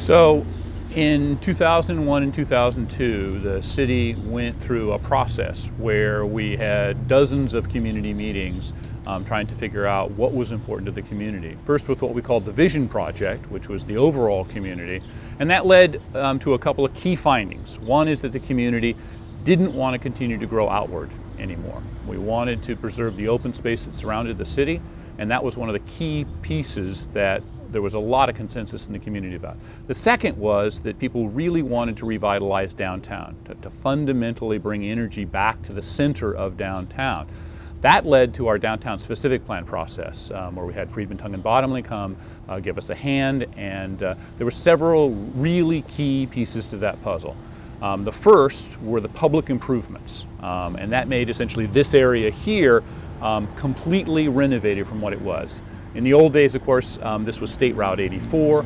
So in 2001 and 2002, the city went through a process where we had dozens of community meetings trying to figure out what was important to the community. First with what we called the Vision Project, which was the overall community, and that led to a couple of key findings. One is that the community didn't want to continue to grow outward anymore. We wanted to preserve the open space that surrounded the city, and that was one of the key pieces that there was a lot of consensus in the community about. The second was that people really wanted to revitalize downtown, to fundamentally bring energy back to the center of downtown. That led to our downtown specific plan process, where we had Friedman, Tongue and Bottomley come give us a hand, and there were several really key pieces to that puzzle. The first were the public improvements, and that made essentially this area here completely renovated from what it was. In the old days, of course, this was State Route 84.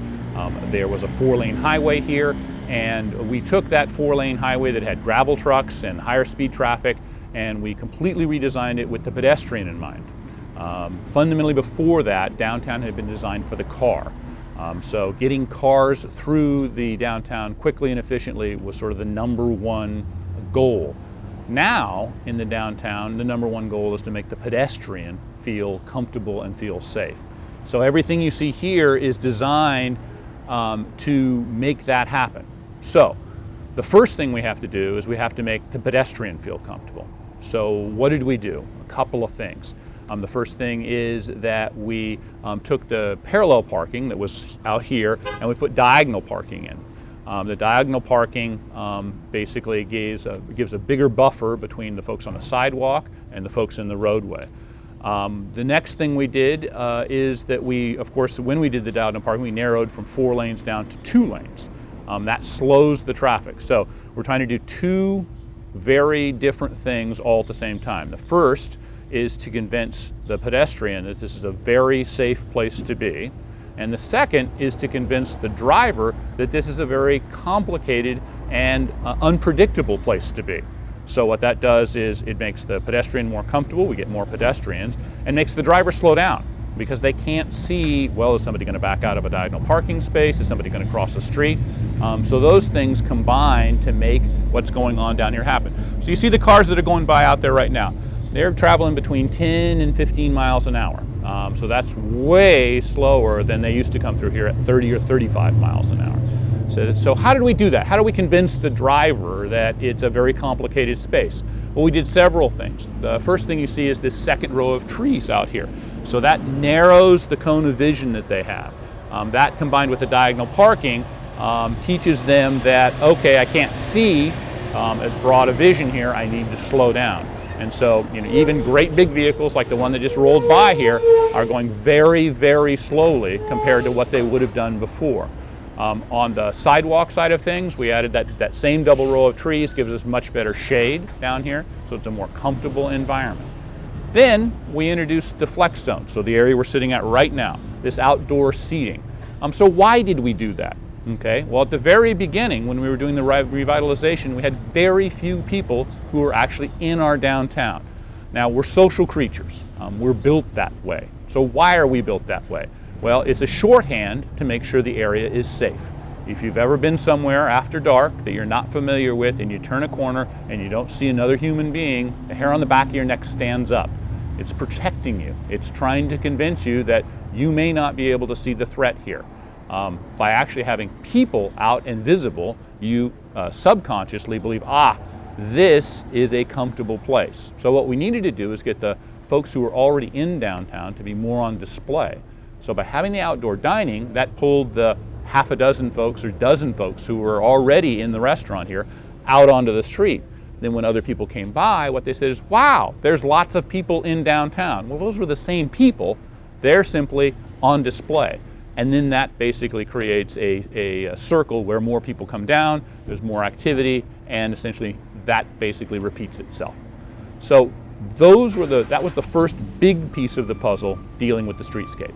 There was a 4-lane highway here, and we took that 4-lane highway that had gravel trucks and higher speed traffic, and we completely redesigned it with the pedestrian in mind. Fundamentally before that, downtown had been designed for the car. So getting cars through the downtown quickly and efficiently was sort of the #1 goal. Now, in the downtown, the #1 goal is to make the pedestrian feel comfortable and feel safe. So everything you see here is designed to make that happen. So the first thing we have to do is we have to make the pedestrian feel comfortable. So what did we do? A couple of things. The first thing is that we took the parallel parking that was out here and we put diagonal parking in. The diagonal parking basically gives a bigger buffer between the folks on the sidewalk and the folks in the roadway. The next thing we did is that we, of course, when we did the diagonal parking, we narrowed from 4 lanes down to 2 lanes. That slows the traffic. So we're trying to do 2 very different things all at the same time. The first is to convince the pedestrian that this is a very safe place to be. And the second is to convince the driver that this is a very complicated and unpredictable place to be. So what that does is it makes the pedestrian more comfortable, we get more pedestrians, and makes the driver slow down because they can't see, well, is somebody going to back out of a diagonal parking space? Is somebody going to cross the street? So those things combine to make what's going on down here happen. So you see the cars that are going by out there right now. They're traveling between 10 and 15 miles an hour. So that's way slower than they used to come through here at 30 or 35 miles an hour. So how did we do that? How do we convince the driver that it's a very complicated space? Well, we did several things. The first thing you see is this second row of trees out here. So that narrows the cone of vision that they have. That combined with the diagonal parking teaches them that, okay, I can't see as broad a vision here, I need to slow down. And so, even great big vehicles like the one that just rolled by here are going very, very slowly compared to what they would have done before. On the sidewalk side of things, we added that same double row of trees, gives us much better shade down here, so it's a more comfortable environment. Then we introduced the flex zone, so the area we're sitting at right now, this outdoor seating. So why did we do that? Okay, well, at the very beginning, when we were doing the revitalization, we had very few people who were actually in our downtown. Now, we're social creatures. We're built that way. So why are we built that way? Well, it's a shorthand to make sure the area is safe. If you've ever been somewhere after dark that you're not familiar with and you turn a corner and you don't see another human being, the hair on the back of your neck stands up. It's protecting you. It's trying to convince you that you may not be able to see the threat here. By actually having people out and visible, you subconsciously believe, this is a comfortable place. So what we needed to do is get the folks who were already in downtown to be more on display. So by having the outdoor dining, that pulled the half a dozen folks or dozen folks who were already in the restaurant here out onto the street. Then when other people came by, what they said is, wow, there's lots of people in downtown. Well, those were the same people. They're simply on display. And then that basically creates a circle where more people come down, there's more activity, and essentially that basically repeats itself. So that was the first big piece of the puzzle dealing with the streetscape.